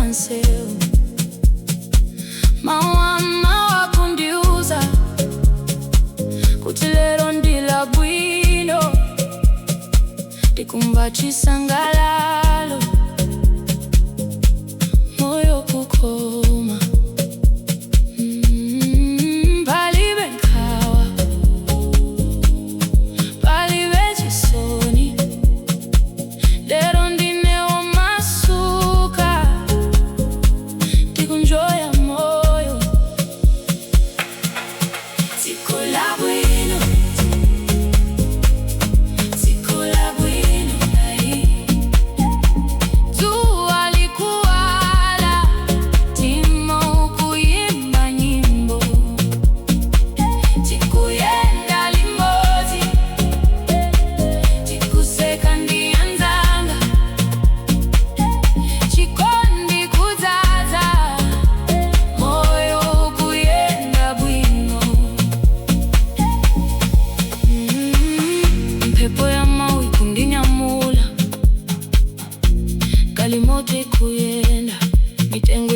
panseu mawama wakundiuza kuti lero ndila bwino ndikumva chisangalalo moyo kukoma palibe nkhawa palibe chisoni lero ndinewo masuka ndikunjoya moyo tsiku la bwino tsiku la bwino dzuwa likuwala timo kuyimba nyimbo tikuyenda limodzi tikuseka ndi anzanga chikondi kudzaza moyo kuyenda bwino mphepo ya mawu ikundinyamula galimoto ikuyenda mitengo